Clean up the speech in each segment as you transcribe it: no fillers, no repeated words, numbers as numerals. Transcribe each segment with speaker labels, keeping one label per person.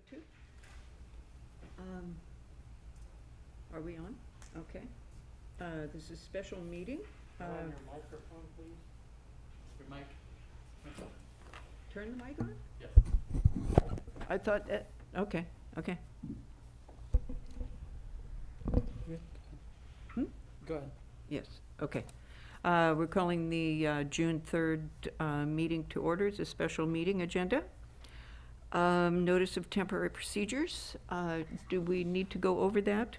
Speaker 1: Two. Are we on? Okay. This is a special meeting.
Speaker 2: Turn on your microphone, please. Your mic.
Speaker 1: Turn the mic on?
Speaker 2: Yes.
Speaker 1: I thought that, okay.
Speaker 2: Go ahead.
Speaker 1: Yes, okay. We're calling the June 3rd meeting to order. It's a special meeting agenda. Notice of temporary procedures. Do we need to go over that?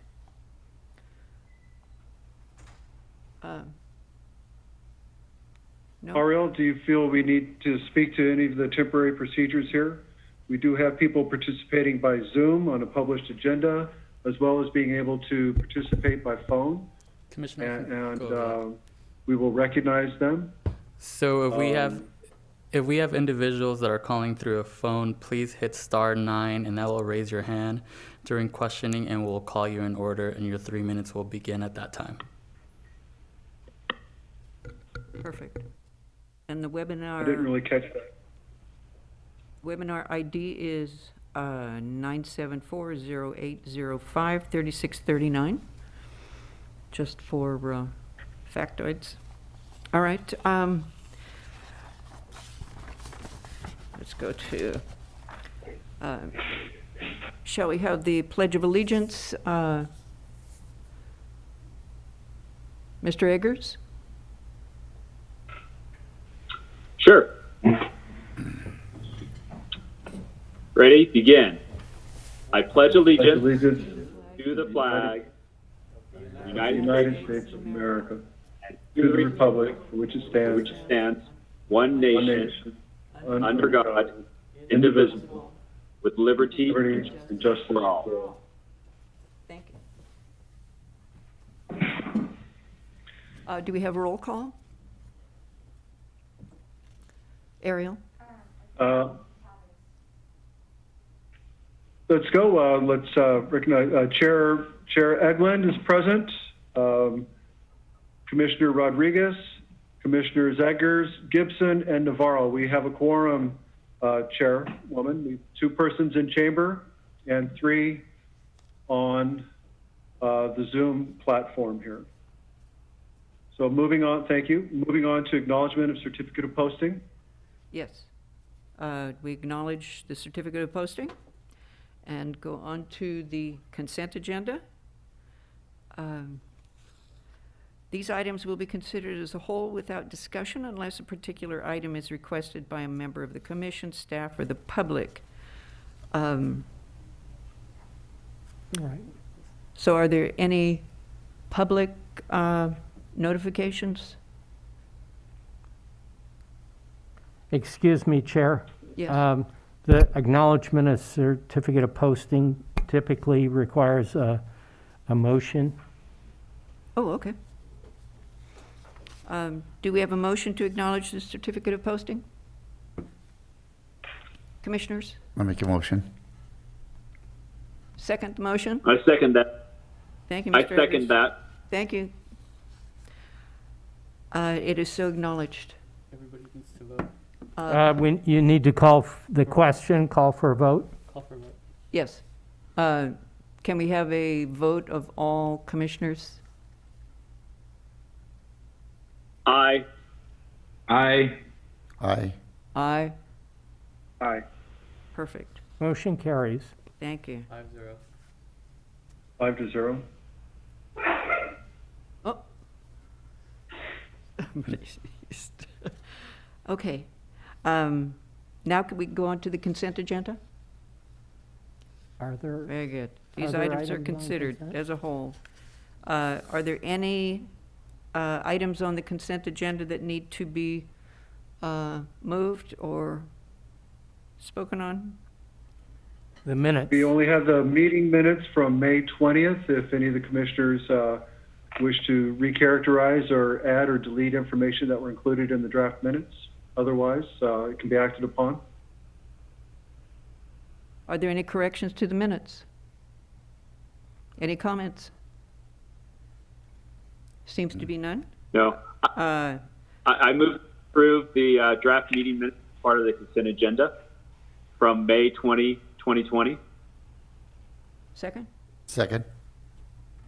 Speaker 1: No?
Speaker 3: Ariel, do you feel we need to speak to any of the temporary procedures here? We do have people participating by Zoom on a published agenda, as well as being able to participate by phone.
Speaker 2: Commissioner,
Speaker 3: And we will recognize them.
Speaker 2: so if we have individuals that are calling through a phone, please hit *9 and that will raise your hand during questioning, and we'll call you in order, and your 3 minutes will begin at that time.
Speaker 1: Perfect. And the
Speaker 3: I didn't
Speaker 1: webinar,
Speaker 3: really catch that.
Speaker 1: webinar ID is 974-0805-3639, just for factoids. All right. Let's go to, shall we have the Pledge of Allegiance? Mr. Eggers?
Speaker 4: Sure. Ready? Begin. I pledge allegiance to the flag of the
Speaker 3: United States of America,
Speaker 4: and
Speaker 3: to the republic for which it stands,
Speaker 4: one nation, under God, indivisible, with liberty
Speaker 3: liberty and justice
Speaker 4: for all.
Speaker 3: for all.
Speaker 1: Thank you. Do we have a roll call? Ariel?
Speaker 3: Let's go. Let's recognize Chair Eglund is present. Commissioner Rodriguez, Commissioners Eggers, Gibson, and Navarro. We have a quorum, Chairwoman. We have 2 persons in chamber and 3 on the Zoom platform here. So moving on, thank you. Moving on to acknowledgement of certificate of posting.
Speaker 1: Yes. We acknowledge the certificate of posting and go on to the consent agenda. These items will be considered as a whole without discussion unless a particular item is requested by a member of the commission, staff, or the public.
Speaker 2: Right.
Speaker 1: So are there any public notifications?
Speaker 5: Excuse me, Chair.
Speaker 1: Yes.
Speaker 5: The acknowledgement of certificate of posting typically requires a motion.
Speaker 1: Oh, okay. Do we have a motion to acknowledge the certificate of posting? Commissioners?
Speaker 6: I'll make a motion.
Speaker 1: Second motion?
Speaker 4: I second that.
Speaker 1: Thank you,
Speaker 4: I
Speaker 1: Mr. Eggers.
Speaker 4: second that.
Speaker 1: Thank you. It is so acknowledged.
Speaker 2: Everybody needs to vote.
Speaker 5: When you need to call the question, call for a vote.
Speaker 2: Call for a vote.
Speaker 1: Yes. Can we have a vote of all commissioners?
Speaker 4: Aye.
Speaker 6: Aye.
Speaker 1: Aye.
Speaker 3: Aye.
Speaker 1: Perfect.
Speaker 5: Motion carries.
Speaker 1: Thank you.
Speaker 2: 5-0.
Speaker 3: 5-0.
Speaker 1: Oh. Okay. Now can we go on to the consent agenda?
Speaker 5: Are there,
Speaker 1: Very good. These
Speaker 5: there
Speaker 1: items are
Speaker 5: items on
Speaker 1: considered
Speaker 5: consent?
Speaker 1: as a whole. Are there any items on the consent agenda that need to be moved or spoken on?
Speaker 5: the minutes?
Speaker 3: We only have the meeting minutes from May 20th. If any of the commissioners wish to recharacterize or add or delete information that were included in the draft minutes. Otherwise, it can be acted upon.
Speaker 1: Are there any corrections to the minutes? Any comments? Seems to be none.
Speaker 4: No.
Speaker 1: Uh,
Speaker 4: I move to approve the draft meeting minutes as part of the consent agenda from May 20, 2020.
Speaker 1: Second?
Speaker 6: Second.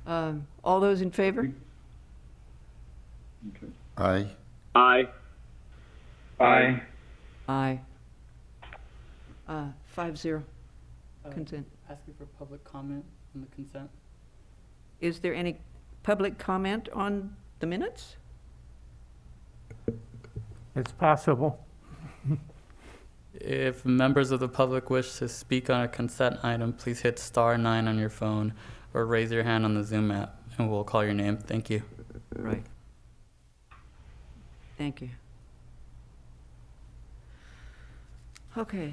Speaker 1: All those in favor?
Speaker 3: Okay.
Speaker 6: Aye.
Speaker 4: Aye.
Speaker 6: Aye.
Speaker 1: Aye. 5-0. Consent.
Speaker 2: Asking for public comment on the consent.
Speaker 1: Is there any public comment on the minutes?
Speaker 5: It's possible.
Speaker 2: If members of the public wish to speak on a consent item, please hit *9 on your phone or raise your hand on the Zoom app, and we'll call your name. Thank you.
Speaker 1: Right. Thank you. Okay.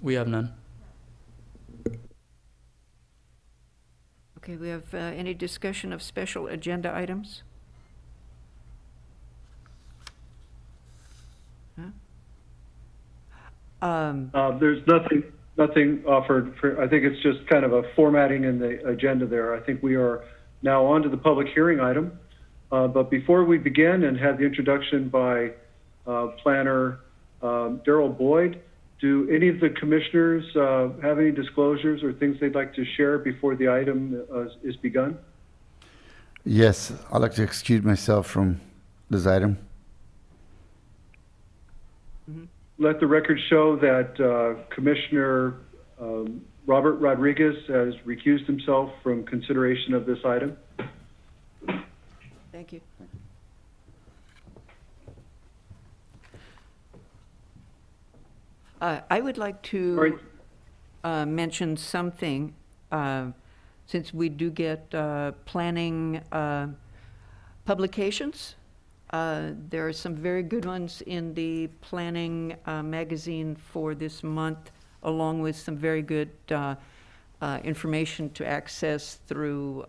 Speaker 2: We have none.
Speaker 1: Okay, we have any discussion of special agenda items? Huh?
Speaker 3: There's nothing offered for, I think it's just kind of a formatting in the agenda there. I think we are now on to the public hearing item. But before we begin and have the introduction by Planner Darrell Boyd, do any of the commissioners have any disclosures or things they'd like to share before the item is begun?
Speaker 6: Yes, I'd like to excuse myself from this item.
Speaker 3: Let the record show that Commissioner Robert Rodriguez has recused himself from consideration of this item.
Speaker 1: Thank you. I would like to mention something, since we do get planning publications. There are some very good ones in the planning magazine for this month, along with some very good information to access through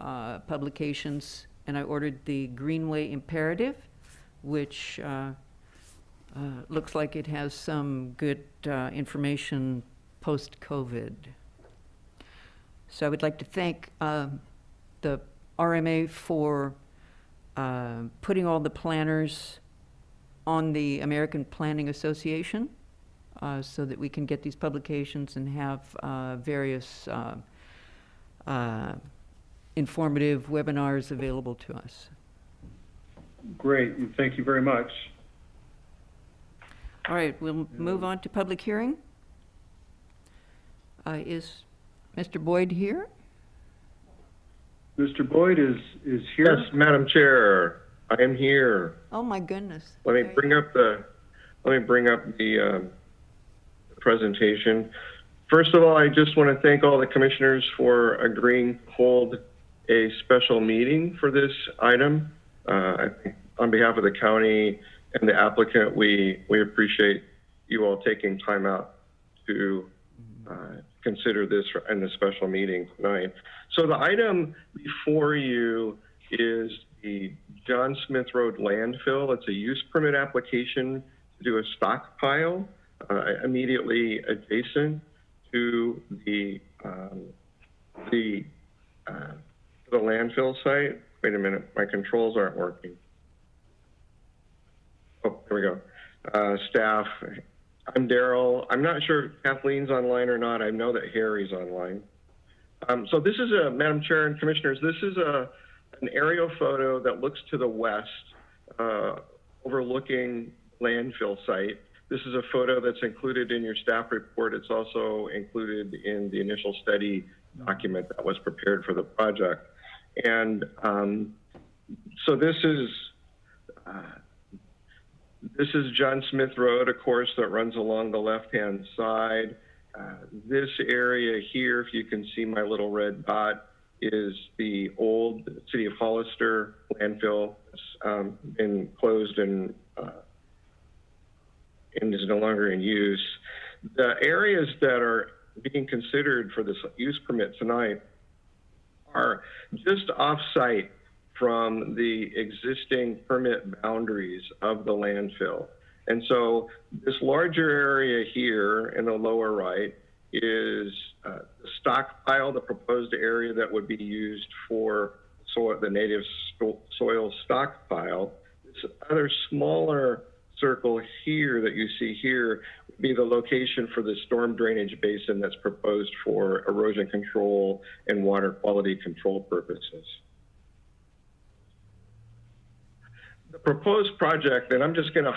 Speaker 1: publications. And I ordered the Greenway Imperative, which looks like it has some good information post-COVID. So I would like to thank the RMA for putting all the planners on the American Planning Association so that we can get these publications and have various informative webinars available to us.
Speaker 3: Great, and thank you very much.
Speaker 1: All right, we'll move on to public hearing. Is Mr. Boyd here?
Speaker 3: Mr. Boyd is here.
Speaker 7: Yes, Madam Chair, I am here.
Speaker 1: Oh, my goodness.
Speaker 7: Let me bring up the presentation. First of all, I just want to thank all the commissioners for agreeing to hold a special meeting for this item. I think on behalf of the county and the applicant, we appreciate you all taking time out to consider this in the special meeting tonight. So the item before you is the John Smith Road Landfill. It's a use permit application to do a stockpile immediately adjacent to the landfill site. Wait a minute, my controls aren't working. Oh, here we go. Staff, I'm Daryl. I'm not sure if Kathleen's online or not. I know that Harry's online. So this is Madam Chair and Commissioners, this is an aerial photo that looks to the west, overlooking landfill site. This is a photo that's included in your staff report. It's also included in the initial study document that was prepared for the project. And so this is John Smith Road, of course, that runs along the left-hand side. This area here, if you can see my little red dot, is the old City of Hollister landfill. It's been closed and is no longer in use. The areas that are being considered for this use permit tonight are just off-site from the existing permit boundaries of the landfill. And so this larger area here in the lower right is the stockpile, the proposed area that would be used for the native soil stockpile. This other smaller circle here that you see here would be the location for the storm drainage basin that's proposed for erosion control and water quality control purposes. The proposed project, and I'm just going to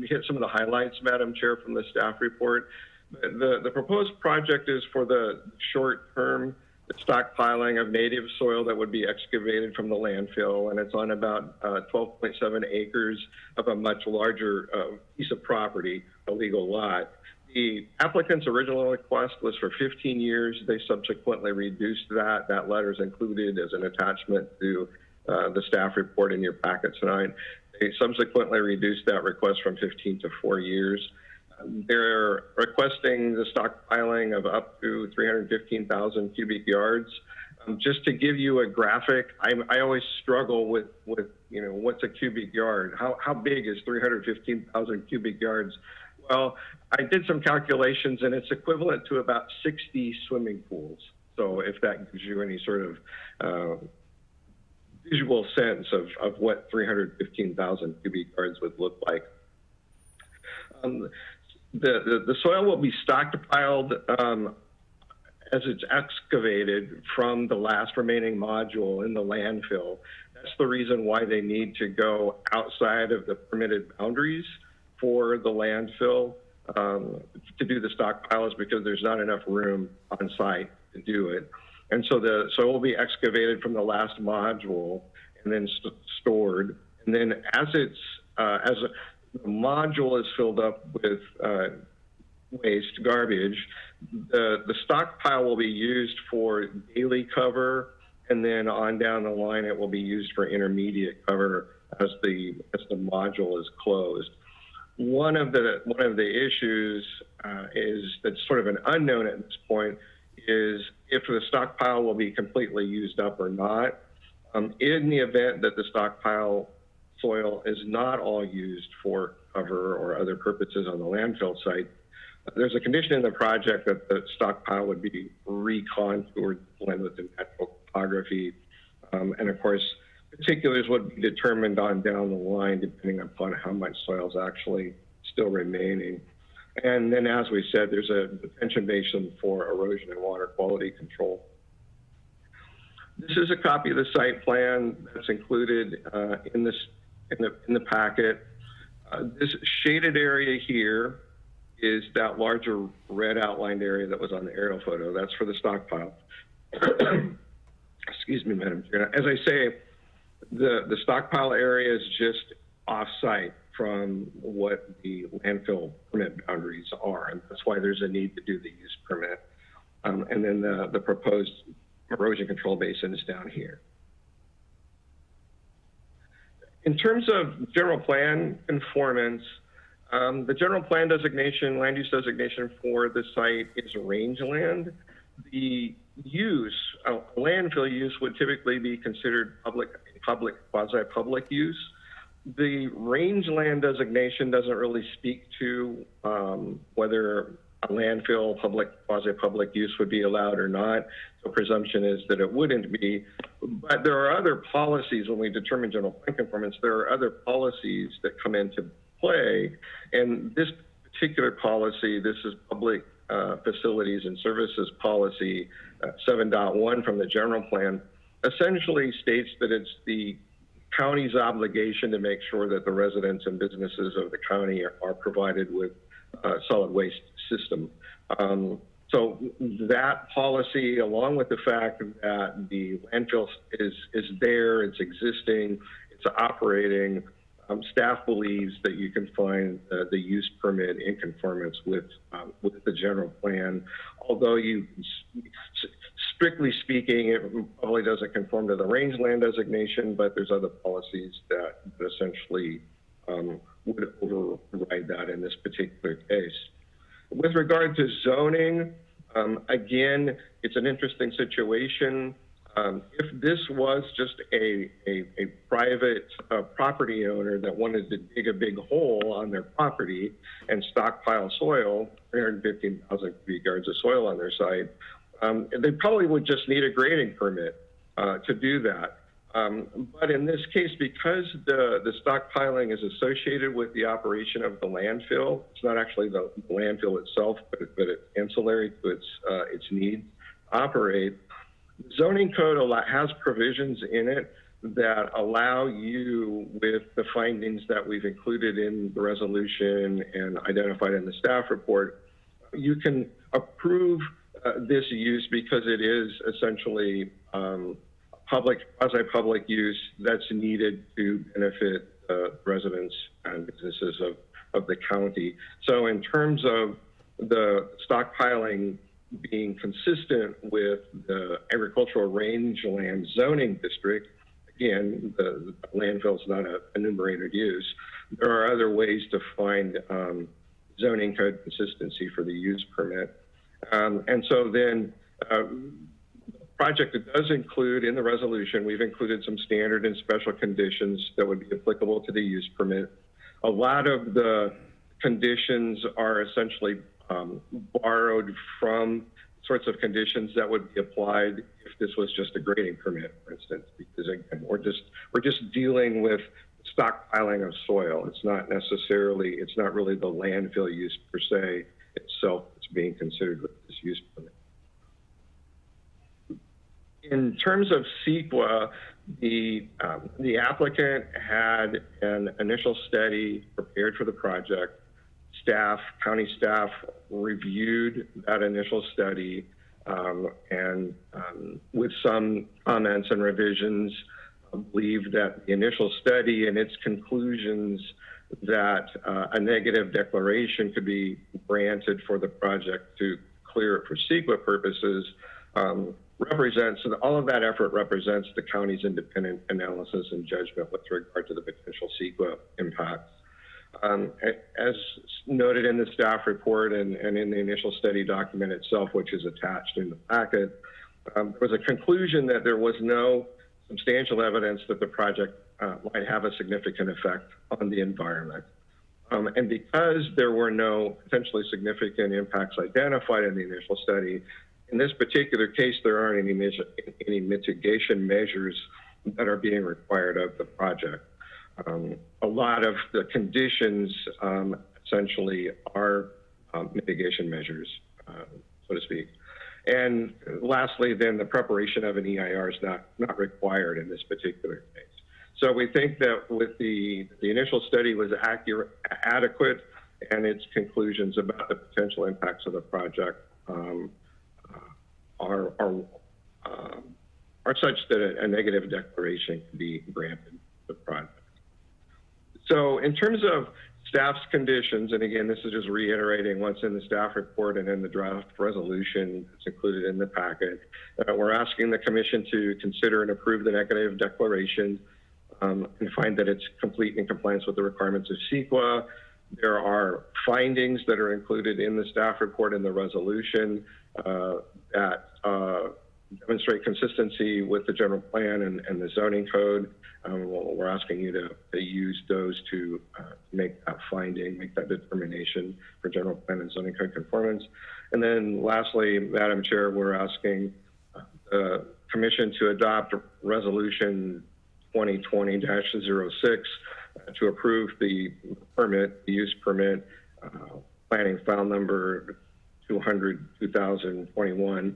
Speaker 7: hit some of the highlights, Madam Chair, from the staff report. The proposed project is for the short-term stockpiling of native soil that would be excavated from the landfill, and it's on about 12.7 acres of a much larger piece of property, a legal lot. The applicant's original request was for 15 years. They subsequently reduced that. That letter is included as an attachment to the staff report in your packet tonight. They subsequently reduced that request from 15 to 4 years. They're requesting the stockpiling of up to 315,000 cubic yards. Just to give you a graphic, I always struggle with what's a cubic yard? How big is 315,000 cubic yards? Well, I did some calculations, and it's equivalent to about 60 swimming pools. So if that gives you any sort of visual sense of what 315,000 cubic yards would look like. The soil will be stockpiled as it's excavated from the last remaining module in the landfill. That's the reason why they need to go outside of the permitted boundaries for the landfill to do the stockpiles, because there's not enough room on site to do it. And so the soil will be excavated from the last module and then stored. And then as the module is filled up with waste, garbage, the stockpile will be used for daily cover, and then on down the line it will be used for intermediate cover as the module is closed. One of the issues is that's sort of an unknown at this point is if the stockpile will be completely used up or not. In the event that the stockpile soil is not all used for cover or other purposes on the landfill site, there's a condition in the project that the stockpile would be recontoured, blend with the natural topography, and of course, particulars would be determined on down the line depending upon how much soil is actually still remaining. And then, as we said, there's a detention basin for erosion and water quality control. This is a copy of the site plan that's included in the packet. This shaded area here is that larger red outlined area that was on the aerial photo. That's for the stockpile. Excuse me, Madam Chair. As I say, the stockpile area is just off-site from what the landfill permit boundaries are, and that's why there's a need to do the use permit. And then the proposed erosion control basin is down here. In terms of general plan conformance, the general plan designation, land use designation for the site is rangeland. The use, landfill use, would typically be considered public, quasi-public use. The rangeland designation doesn't really speak to whether a landfill, public, quasi-public use would be allowed or not. So presumption is that it wouldn't be. But there are other policies when we determine general plan conformance. There are other policies that come into play, and this particular policy, this is public facilities and services policy 7.1 from the general plan, essentially states that it's the county's obligation to make sure that the residents and businesses of the county are provided with solid waste system. So that policy, along with the fact that the landfill is there, it's existing, it's operating, staff believes that you can find the use permit in conformance with the general plan. Although strictly speaking, it probably doesn't conform to the rangeland designation, but there's other policies that essentially would override that in this particular case. With regard to zoning, again, it's an interesting situation. If this was just a private property owner that wanted to dig a big hole on their property and stockpile soil, 315,000 cubic yards of soil on their site, they probably would just need a grading permit to do that. But in this case, because the stockpiling is associated with the operation of the landfill, it's not actually the landfill itself, but it's ancillary to its needs to operate. The zoning code has provisions in it that allow you, with the findings that we've included in the resolution and identified in the staff report, you can approve this use because it is essentially quasi-public use that's needed to benefit residents and businesses of the county. So in terms of the stockpiling being consistent with the agricultural rangeland zoning district, again, the landfill is not a enumerated use. There are other ways to find zoning code consistency for the use permit. And so then project that does include in the resolution, we've included some standard and special conditions that would be applicable to the use permit. A lot of the conditions are essentially borrowed from sorts of conditions that would be applied if this was just a grading permit, for instance, because again, we're just dealing with stockpiling of soil. It's not really the landfill use per se itself that's being considered with this use permit. In terms of CEQA, the applicant had an initial study prepared for the project. County staff reviewed that initial study and with some comments and revisions, believed that the initial study and its conclusions that a negative declaration could be granted for the project to clear it for CEQA purposes all of that effort represents the county's independent analysis and judgment with regard to the potential CEQA impacts. As noted in the staff report and in the initial study document itself, which is attached in the packet, there was a conclusion that there was no substantial evidence that the project might have a significant effect on the environment. And because there were no potentially significant impacts identified in the initial study, in this particular case, there aren't any mitigation measures that are being required of the project. A lot of the conditions essentially are mitigation measures, so to speak. And lastly, then the preparation of an EIR is not required in this particular case. So we think that with the initial study was adequate, and its conclusions about the potential impacts of the project are such that a negative declaration can be granted to the project. So in terms of staff's conditions, and again, this is just reiterating what's in the staff report and in the draft resolution that's included in the packet, we're asking the commission to consider and approve the negative declaration and find that it's complete in compliance with the requirements of CEQA. There are findings that are included in the staff report and the resolution that demonstrate consistency with the general plan and the zoning code. We're asking you to use those to make that finding, make that determination for general plan and zoning code conformance. And then lastly, Madam Chair, we're asking the commission to adopt resolution 2020-06 to approve the permit, the use permit, planning file number 200/2021,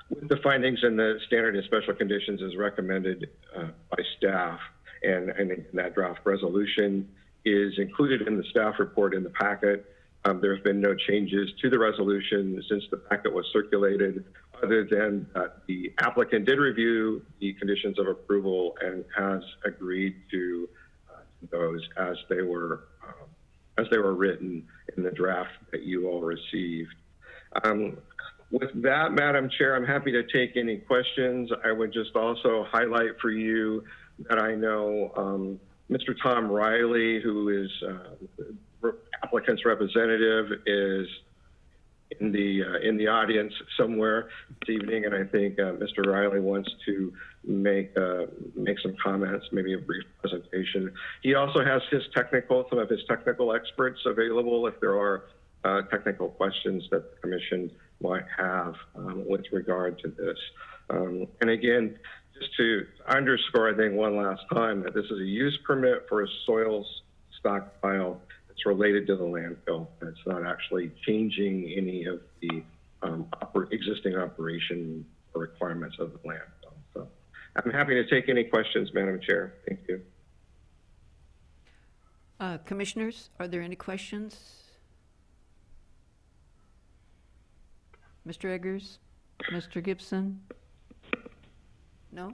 Speaker 7: with the findings and the standard and special conditions as recommended by staff. And that draft resolution is included in the staff report in the packet. There have been no changes to the resolution since the packet was circulated, other than that the applicant did review the conditions of approval and has agreed to those as they were written in the draft that you all received. With that, Madam Chair, I'm happy to take any questions. I would just also highlight for you that I know Mr. Tom Riley, who is the applicant's representative, is in the audience somewhere this evening, and I think Mr. Riley wants to make some comments, maybe a brief presentation. He also has some of his technical experts available if there are technical questions that the commission might have with regard to this. And again, just to underscore, I think one last time, that this is a use permit for a soils stockpile that's related to the landfill. It's not actually changing any of the existing operation requirements of the landfill. So I'm happy to take any questions, Madam Chair. Thank you.
Speaker 1: Commissioners, are there any questions? Mr. Eggers? Mr. Gibson? No?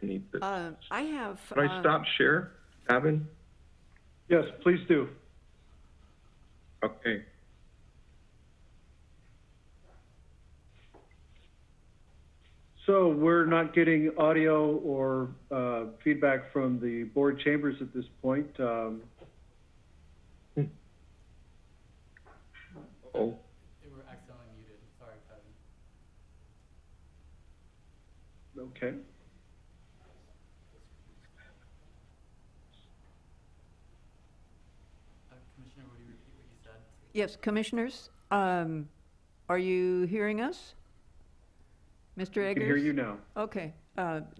Speaker 7: I need to.
Speaker 1: I have.
Speaker 7: Can I stop share, Evan?
Speaker 3: Yes, please do.
Speaker 7: Okay.
Speaker 3: So we're not getting audio or feedback from the board chambers at this point.
Speaker 7: Oh.
Speaker 2: They were accidentally muted. Sorry, Kevin.
Speaker 3: Okay.
Speaker 2: Commissioner, would you repeat what you said?
Speaker 1: Yes, commissioners, are you hearing us? Mr.
Speaker 3: I
Speaker 1: Eggers?
Speaker 3: can hear you now.
Speaker 1: Okay.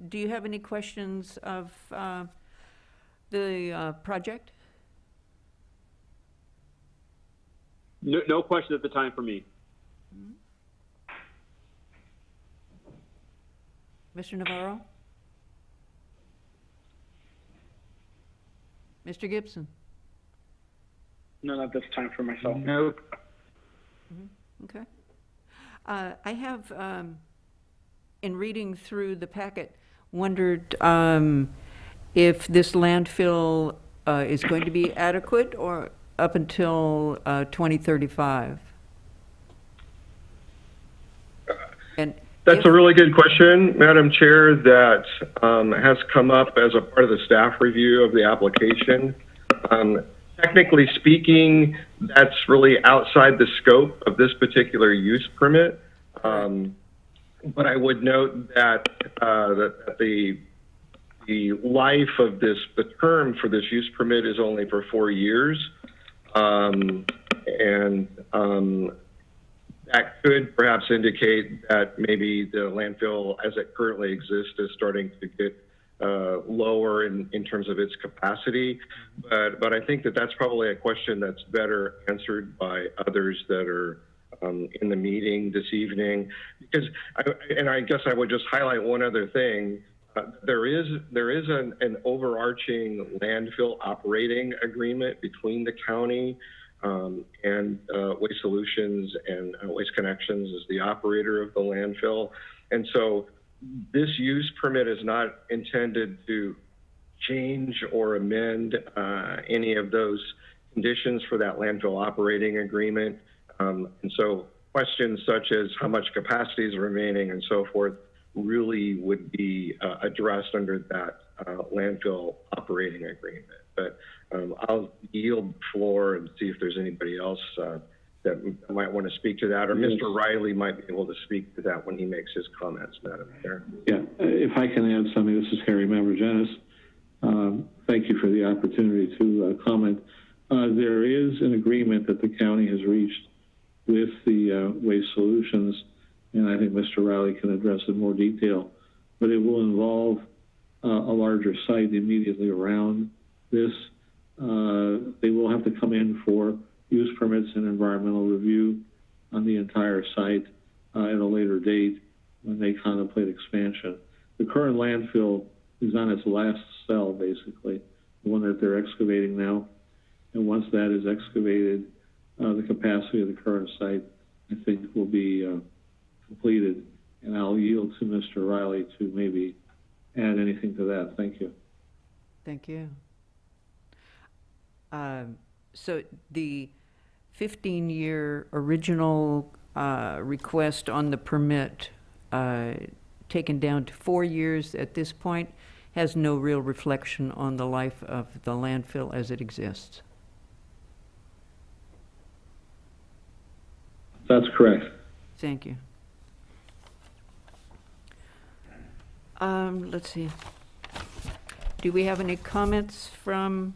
Speaker 1: Do you have any questions of the project?
Speaker 4: No question at the time for me.
Speaker 1: Mr. Navarro? Mr. Gibson?
Speaker 8: None at this time for myself.
Speaker 4: No.
Speaker 1: Okay. I have, in reading through the packet, wondered if this landfill is going to be adequate or up until 2035? And
Speaker 7: That's
Speaker 1: if-
Speaker 7: a really good question, Madam Chair, that has come up as a part of the staff review of the application. Technically speaking, that's really outside the scope of this particular use permit. But I would note that, that the life of this, the term for this use permit is only for 4 years. That could perhaps indicate that maybe the landfill as it currently exists is starting to get lower in terms of its capacity. But I think that that's probably a question that's better answered by others that are in the meeting this evening. Because, I guess I would just highlight one other thing. There is an overarching landfill operating agreement between the county and Waste Solutions and Waste Connections as the operator of the landfill. And so this use permit is not intended to change or amend any of those conditions for that landfill operating agreement. And so questions such as how much capacity is remaining and so forth really would be addressed under that landfill operating agreement. But I'll yield the floor and see if there's anybody else that might want to speak to that, or Mr. Riley might be able to speak to that when he makes his comments, Madam Chair.
Speaker 9: Yeah, if I can add something, this is Harry Mavrogenis. Thank you for the opportunity to comment. There is an agreement that the county has reached with the Waste Solutions, and I think Mr. Riley can address in more detail, but it will involve a larger site immediately around this. They will have to come in for use permits and environmental review on the entire site at a later date when they contemplate expansion. The current landfill is on its last cell, basically, the one that they're excavating now. And once that is excavated, the capacity of the current site, I think, will be completed. And I'll yield to Mr. Riley to maybe add anything to that. Thank you.
Speaker 1: Thank you. So the 15-year original request on the permit, taken down to 4 years at this point, has no real reflection on the life of the landfill as it exists.
Speaker 9: That's correct.
Speaker 1: Thank you. Let's see. Do we have any comments from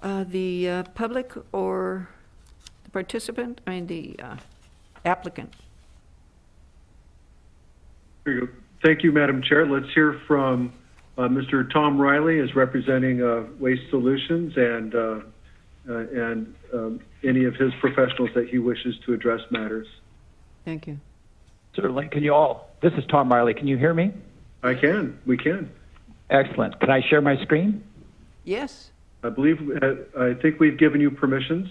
Speaker 1: the public or participant, the applicant.
Speaker 3: Here you go. Thank you, Madam Chair. Let's hear from Mr. Tom Riley as representing Waste Solutions and any of his professionals that he wishes to address matters.
Speaker 1: Thank you.
Speaker 10: Certainly. This is Tom Riley. Can you hear me?
Speaker 3: I can. We can.
Speaker 10: Excellent. Can I share my screen?
Speaker 1: Yes.
Speaker 3: I think we've given you permissions.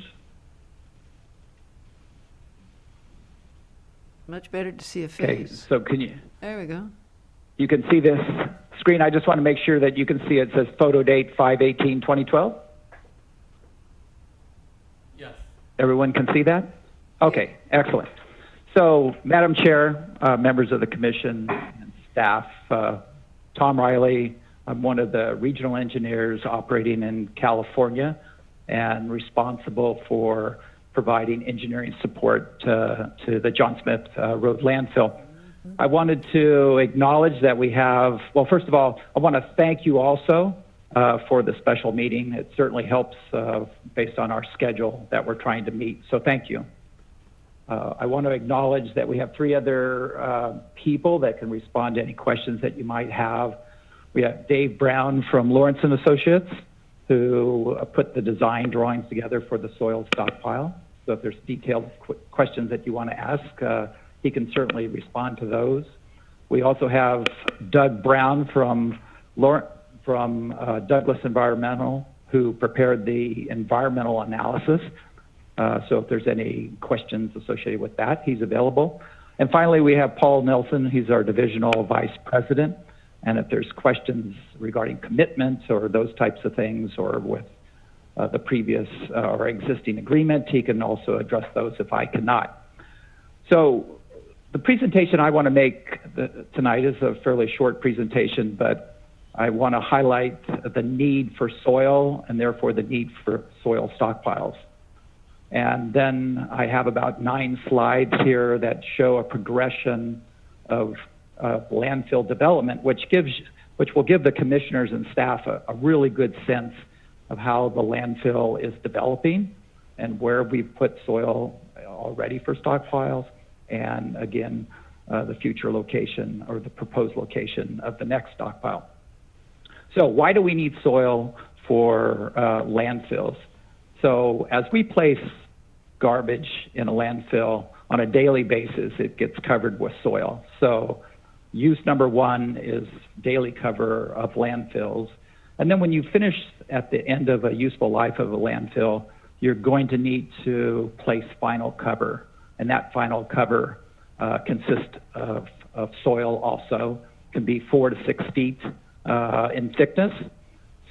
Speaker 1: Much better to see a
Speaker 10: Okay,
Speaker 1: face.
Speaker 10: so can you
Speaker 1: There we go.
Speaker 10: can see this screen? I just want to make sure that you can see it says photo date 5/18/2012.
Speaker 2: Yes.
Speaker 10: Everyone can see that? Okay, excellent. So, Madam Chair, members of the commission and staff, Tom Riley, I'm one of the regional engineers operating in California and responsible for providing engineering support to the John Smith Road landfill. I wanted to acknowledge that we have, well, first of all, I want to thank you also for the special meeting. It certainly helps based on our schedule that we're trying to meet, so thank you. I want to acknowledge that we have 3 other people that can respond to any questions that you might have. We have Dave Brown from Lawrence & Associates, who put the design drawings together for the soil stockpile. So if there's detailed questions that you want to ask, he can certainly respond to those. We also have Doug Brown from Douglas Environmental, who prepared the environmental analysis. So if there's any questions associated with that, he's available. And finally, we have Paul Nelson. He's our divisional vice president. And if there's questions regarding commitments or those types of things, or with the previous or existing agreement, he can also address those if I cannot. So the presentation I want to make tonight is a fairly short presentation, but I want to highlight the need for soil and therefore the need for soil stockpiles. And then I have about 9 slides here that show a progression of landfill development, which will give the commissioners and staff a really good sense of how the landfill is developing and where we've put soil already for stockpiles, and again, the future location or the proposed location of the next stockpile. So why do we need soil for landfills? So as we place garbage in a landfill on a daily basis, it gets covered with soil. So use number 1 is daily cover of landfills. And then when you finish at the end of a useful life of a landfill, you're going to need to place final cover. And that final cover consists of soil also. It can be 4 to 6 feet in thickness.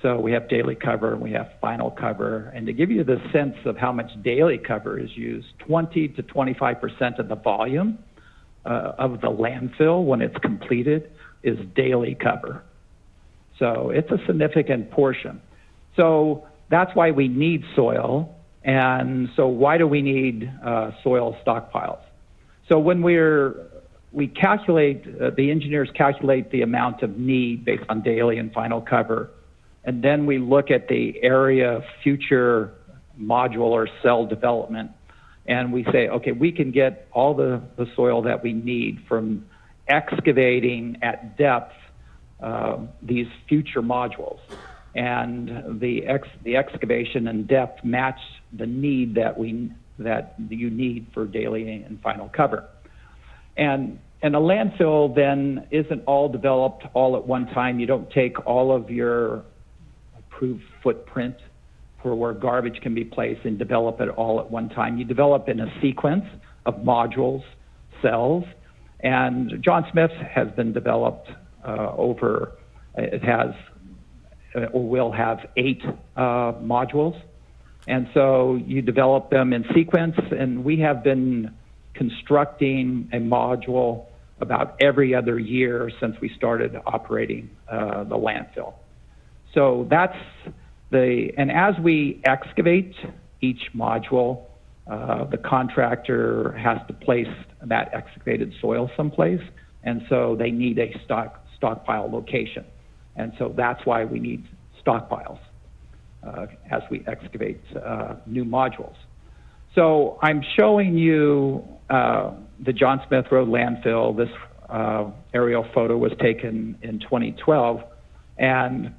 Speaker 10: So we have daily cover and we have final cover. And to give you the sense of how much daily cover is used, 20 to 25% of the volume of the landfill when it's completed is daily cover. So it's a significant portion. So that's why we need soil. And so why do we need soil stockpiles? So when we calculate, the engineers calculate the amount of need based on daily and final cover. And then we look at the area of future module or cell development. And we say, okay, we can get all the soil that we need from excavating at depth these future modules. And the excavation and depth match the need that you need for daily and final cover. And a landfill then isn't all developed all at one time. You don't take all of your approved footprint for where garbage can be placed and develop it all at one time. You develop in a sequence of modules, cells, and John Smith has been developed it has or will have 8 modules. And so you develop them in sequence, and we have been constructing a module about every other year since we started operating the landfill. So that's and as we excavate each module, the contractor has to place that excavated soil someplace, and so they need a stockpile location. And so that's why we need stockpiles as we excavate new modules. So I'm showing you the John Smith Road landfill. This aerial photo was taken in 2012. And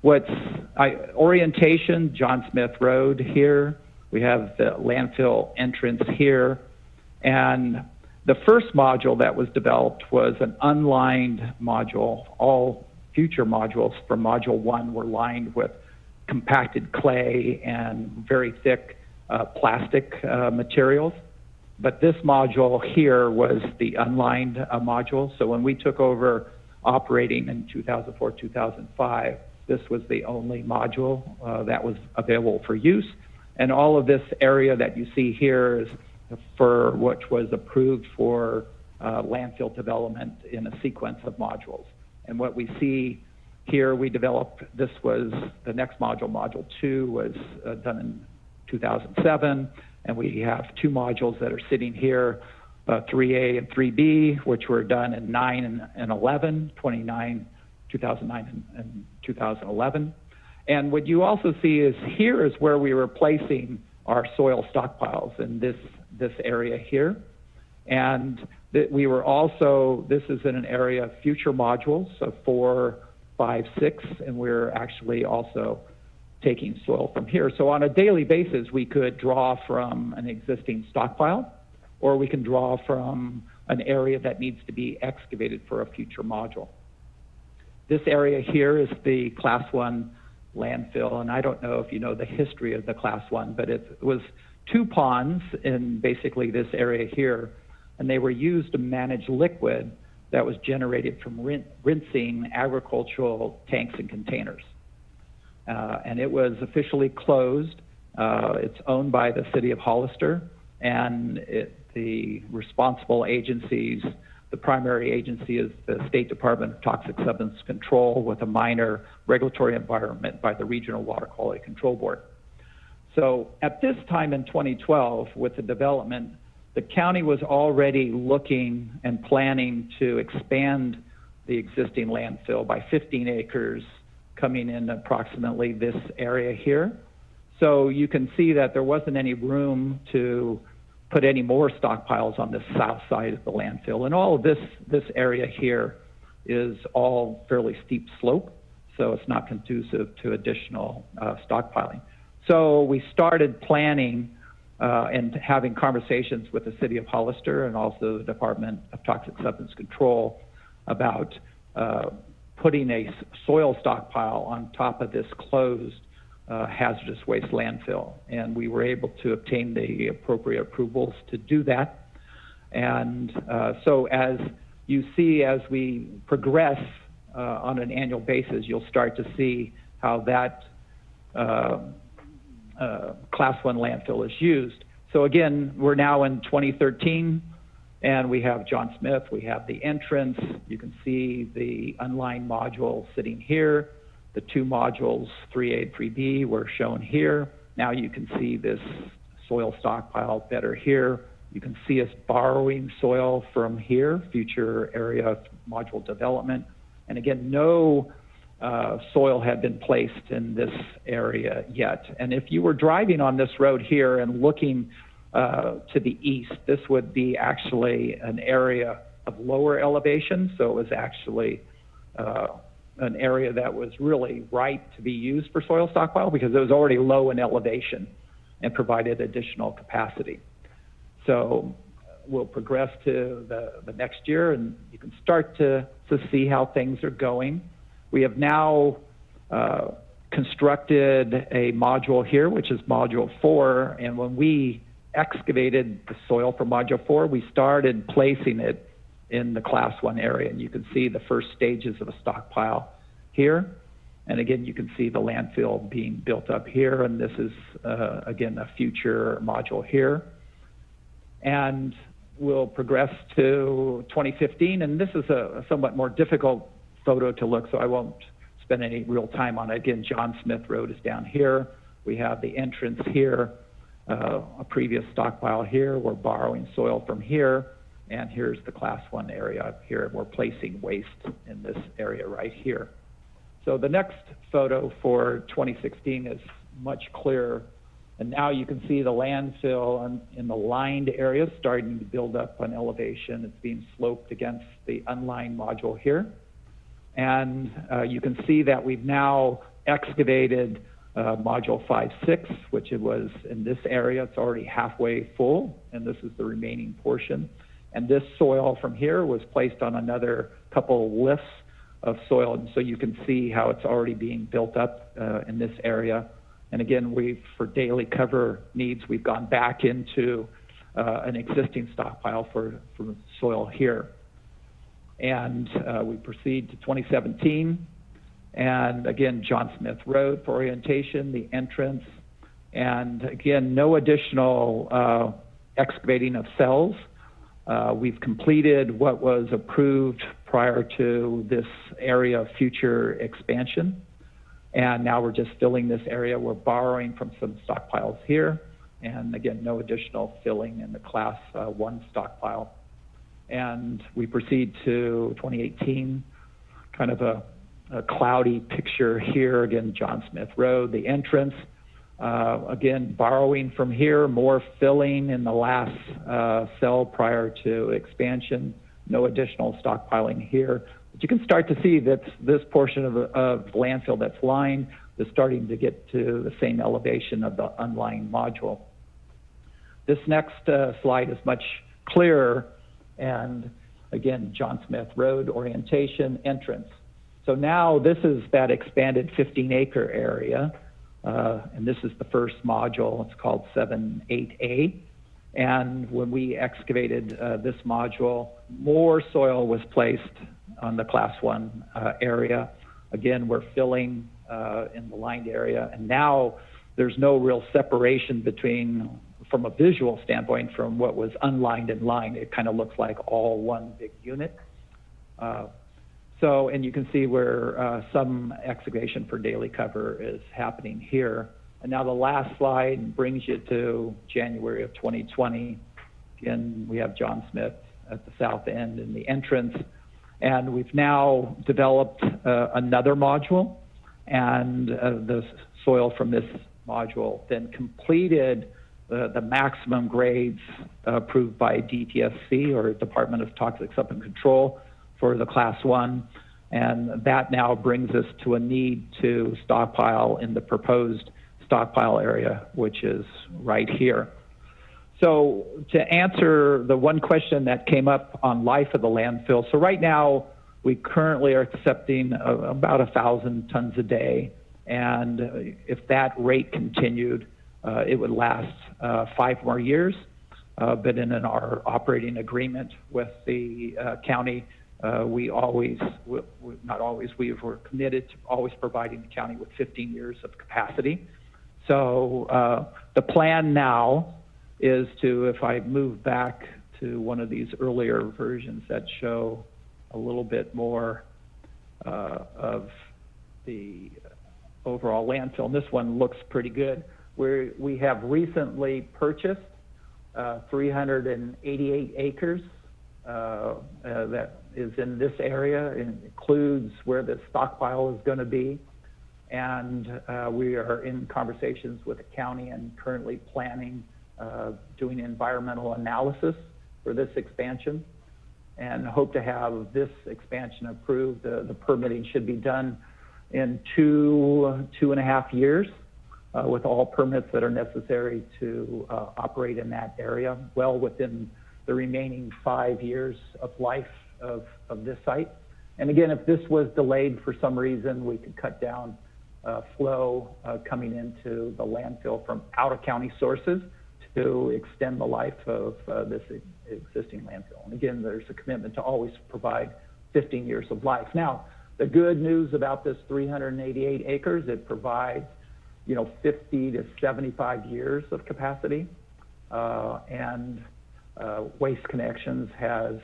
Speaker 10: orientation, John Smith Road here. We have the landfill entrance here. And the first module that was developed was an unlined module. All future modules from module 1 were lined with compacted clay and very thick plastic materials. But this module here was the unlined module. So when we took over operating in 2004, 2005, this was the only module that was available for use. And all of this area that you see here is for which was approved for landfill development in a sequence of modules. And what we see here, we developed, this was the next module, module 2 was done in 2007. And we have 2 modules that are sitting here, 3A and 3B, which were done in 9 and 11, 2009 and 2011. And what you also see is here is where we were placing our soil stockpiles in this area here. And we were also, this is in an area of future modules, so 4, 5, 6, and we're actually also taking soil from here. So on a daily basis, we could draw from an existing stockpile, or we can draw from an area that needs to be excavated for a future module. This area here is the Class 1 landfill, and I don't know if you know the history of the Class 1, but it was 2 ponds in basically this area here, and they were used to manage liquid that was generated from rinsing agricultural tanks and containers. And it was officially closed. It's owned by the city of Hollister, and the responsible agencies, the primary agency is the State Department of Toxic Substance Control with a minor regulatory environment by the Regional Water Quality Control Board. So at this time in 2012, with the development, the county was already looking and planning to expand the existing landfill by 15 acres, coming in approximately this area here. So you can see that there wasn't any room to put any more stockpiles on the south side of the landfill. And all of this area here is all fairly steep slope, so it's not conducive to additional stockpiling. So we started planning and having conversations with the city of Hollister and also the Department of Toxic Substance Control about putting a soil stockpile on top of this closed hazardous waste landfill. And we were able to obtain the appropriate approvals to do that. And so as you see, as we progress on an annual basis, you'll start to see how that Class 1 landfill is used. So again, we're now in 2013, and we have John Smith, we have the entrance. You can see the unlined module sitting here. The 2 modules, 3A and 3B, were shown here. Now you can see this soil stockpile better here. You can see us borrowing soil from here, future area of module development. And again, no soil had been placed in this area yet. And if you were driving on this road here and looking to the east, this would be actually an area of lower elevation. So it was actually an area that was really ripe to be used for soil stockpile because it was already low in elevation and provided additional capacity. So we'll progress to the next year, and you can start to see how things are going. We have now constructed a module here, which is module 4, and when we excavated the soil for module 4, we started placing it in the Class 1 area, and you can see the first stages of a stockpile here. And again, you can see the landfill being built up here, and this is, again, a future module here. And we'll progress to 2015, and this is a somewhat more difficult photo to look, so I won't spend any real time on it. Again, John Smith Road is down here. We have the entrance here, a previous stockpile here. We're borrowing soil from here, and here's the Class 1 area up here. We're placing waste in this area right here. So the next photo for 2016 is much clearer And now you can see the landfill in the lined area starting to build up on elevation. It's being sloped against the unlined module here. And you can see that we've now excavated module 5-6, which it was in this area. It's already halfway full, and this is the remaining portion. And this soil from here was placed on another couple lifts of soil. And so you can see how it's already being built up in this area. And again, for daily cover needs, we've gone back into an existing stockpile for soil here. And we proceed to 2017. And again, John Smith Road for orientation, the entrance. And again, no additional excavating of cells. We've completed what was approved prior to this area of future expansion. And now we're just filling this area. We're borrowing from some stockpiles here. And again, no additional filling in the class 1 stockpile. And we proceed to 2018, kind of a cloudy picture here. Again, John Smith Road, the entrance. Again, borrowing from here, more filling in the last cell prior to expansion. No additional stockpiling here. But you can start to see that this portion of landfill that's lined is starting to get to the same elevation of the unlined module. This next slide is much clearer. And again, John Smith Road, orientation, entrance. So now this is that expanded 15-acre area. And this is the first module. It's called 7-8A. And when we excavated this module, more soil was placed on the class 1 area. Again, we're filling in the lined area. And now there's no real separation between, from a visual standpoint, from what was unlined and lined. It kind of looks like all one big unit. And you can see where some excavation for daily cover is happening here. And now the last slide brings you to January of 2020. Again, we have John Smith at the south end in the entrance. And we've now developed another module. And the soil from this module then completed the maximum grades approved by DTSC, or Department of Toxic Substance Control, for the class 1. And that now brings us to a need to stockpile in the proposed stockpile area, which is right here. So to answer the one question that came up on life of the landfill, so right now we currently are accepting about 1,000 tons a day. And if that rate continued, it would last 5 more years. But in our operating agreement with the county, we always, not always, we were committed to always providing the county with 15 years of capacity. So the plan now is to, if I move back to one of these earlier versions that show a little bit more of the overall landfill, and this one looks pretty good. We have recently purchased 388 acres that is in this area. It includes where the stockpile is going to be. And we are in conversations with the county and currently planning doing environmental analysis for this expansion, and hope to have this expansion approved. The permitting should be done in 2.5 years with all permits that are necessary to operate in that area, well within the remaining 5 years of life of this site. And again, if this was delayed for some reason, we could cut down flow coming into the landfill from out-of-county sources to extend the life of this existing landfill. And again, there's a commitment to always provide 15 years of life. Now, the good news about this 388 acres, it provides 50 to 75 years of capacity. Waste Connections has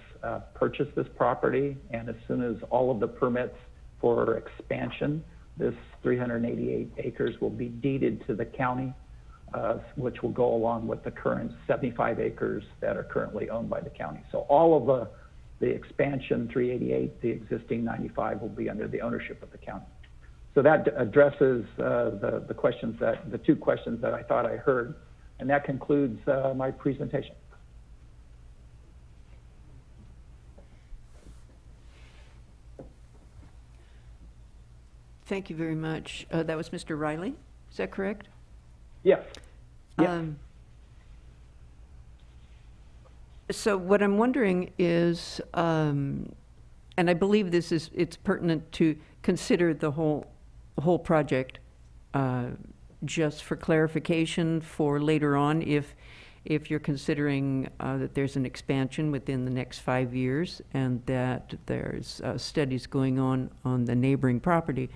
Speaker 10: purchased this property, and as soon as all of the permits for expansion, this 388 acres will be deeded to the county, which will go along with the current 75 acres that are currently owned by the county. So all of the expansion 388, the existing 95 will be under the ownership of the county. So that addresses the two questions that I thought I heard. And that concludes my presentation.
Speaker 1: Thank you very much. That was Mr. Riley, is that correct?
Speaker 10: Yes. Yes.
Speaker 1: So what I'm wondering is, and I believe it's pertinent to consider the whole project, just for clarification for later on, if you're considering that there's an expansion within the next 5 years and that there's studies going on the neighboring property,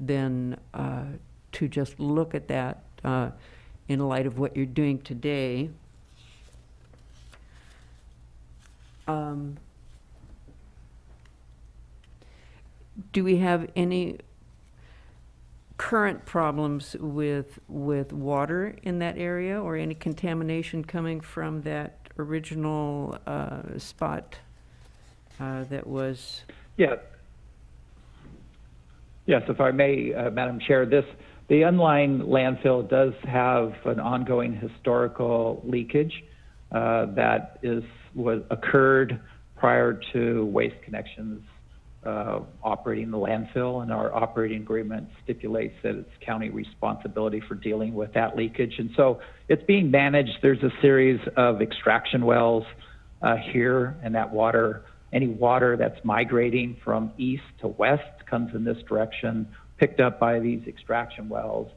Speaker 1: then to just look at that in light of what you're doing today. Do we have any current problems with water in that area, or any contamination coming from that original spot that was?
Speaker 10: Yeah. Yes, if I may, Madam Chair, the unlined landfill does have an ongoing historical leakage that occurred prior to Waste Connections operating the landfill, and our operating agreement stipulates that it's county responsibility for dealing with that leakage. And so it's being managed. There's a series of extraction wells here, and that water, any water that's migrating from east to west comes in this direction, picked up by these extraction wells.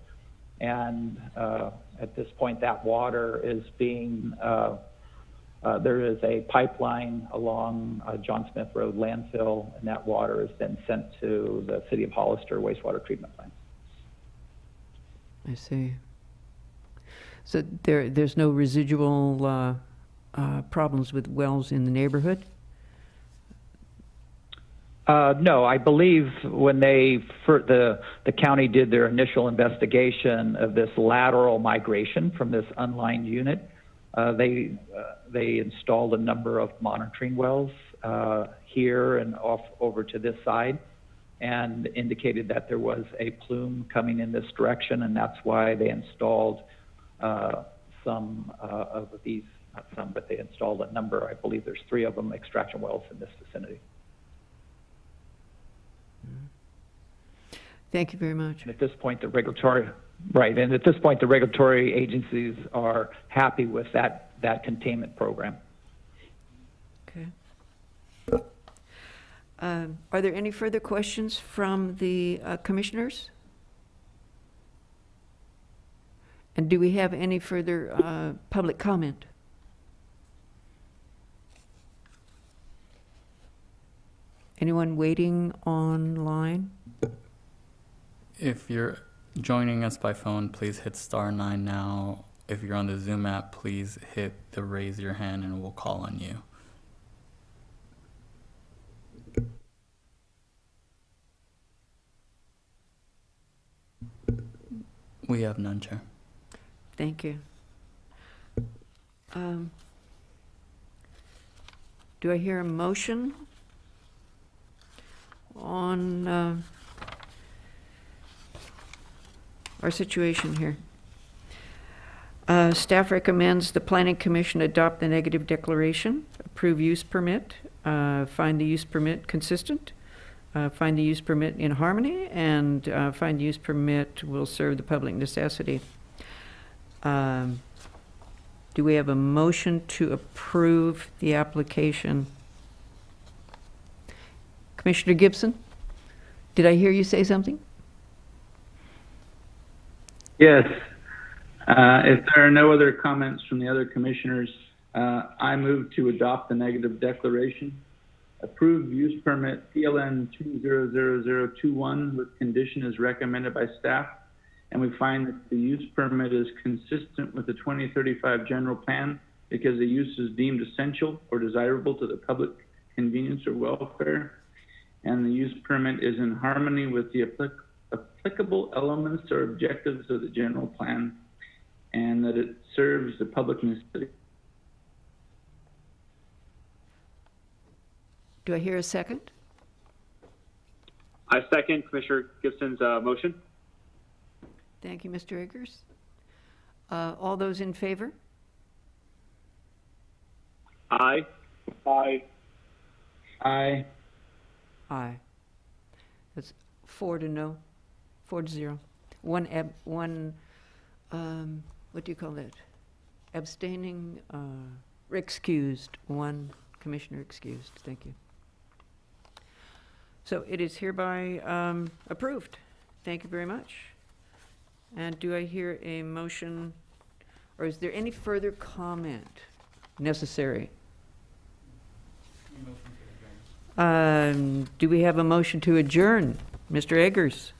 Speaker 10: And at this point, that water is being there is a pipeline along John Smith Road landfill, and that water is then sent to the City of Hollister wastewater treatment plant.
Speaker 1: I see. So there's no residual problems with wells in the neighborhood?
Speaker 10: No, I believe when the county did their initial investigation of this lateral migration from this unlined unit, they installed a number of monitoring wells here and off over to this side, and indicated that there was a plume coming in this direction, and that's why they installed some of these, not some, but they installed a number, I believe there's 3 of them, extraction wells in this vicinity.
Speaker 1: Thank you very much.
Speaker 10: And at this point, the regulatory agencies are happy with that containment program.
Speaker 1: Okay. Are there any further questions from the commissioners? And do we have any further public comment? Anyone waiting online?
Speaker 2: If you're joining us by phone, please hit *9 now. If you're on the Zoom app, please hit the raise your hand and we'll call on you. We have none, Chair.
Speaker 1: Thank you. Do I hear a motion on our situation here? Staff recommends the Planning Commission adopt the negative declaration, approve use permit, find the use permit consistent, find the use permit in harmony, and find the use permit will serve the public necessity. Do we have a motion to approve the application? Commissioner Gibson, did I hear you say something?
Speaker 11: Yes. If there are no other comments from the other commissioners, I move to adopt the negative declaration. Approve use permit PLN 200021 with condition as recommended by staff. And we find that the use permit is consistent with the 2035 general plan because the use is deemed essential or desirable to the public convenience or welfare. And the use permit is in harmony with the applicable elements or objectives of the general plan, and that it serves the public necessity.
Speaker 1: Do I hear a second?
Speaker 4: I second Commissioner Gibson's motion.
Speaker 1: Thank you, Mr. Eggers. All those in favor?
Speaker 4: Aye.
Speaker 8: Aye.
Speaker 11: Aye.
Speaker 1: Aye. That's 4-0. 4-0. One, what do you call that? Abstaining, excused. One commissioner excused. Thank you. So it is hereby approved. Thank you very much. And do I hear a motion, or is there any further comment necessary? Do we have a motion to adjourn? Mr. Eggers?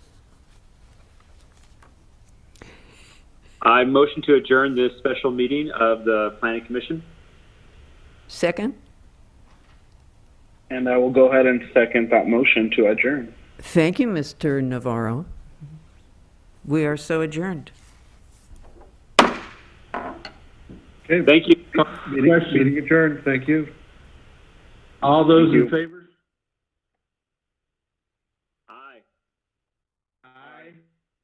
Speaker 4: I motion to adjourn this special meeting of the Planning Commission.
Speaker 1: Second?
Speaker 8: And I will go ahead and second that motion to adjourn.
Speaker 1: Thank you, Mr. Navarro. We are so adjourned.
Speaker 3: Okay,
Speaker 4: Thank you.
Speaker 3: meeting adjourned. Thank you.
Speaker 11: All those
Speaker 8: Thank
Speaker 11: in
Speaker 8: you.
Speaker 11: favor?
Speaker 4: Aye.
Speaker 11: Aye.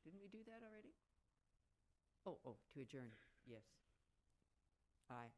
Speaker 1: Didn't we do that already? Oh, to adjourn, yes. Aye.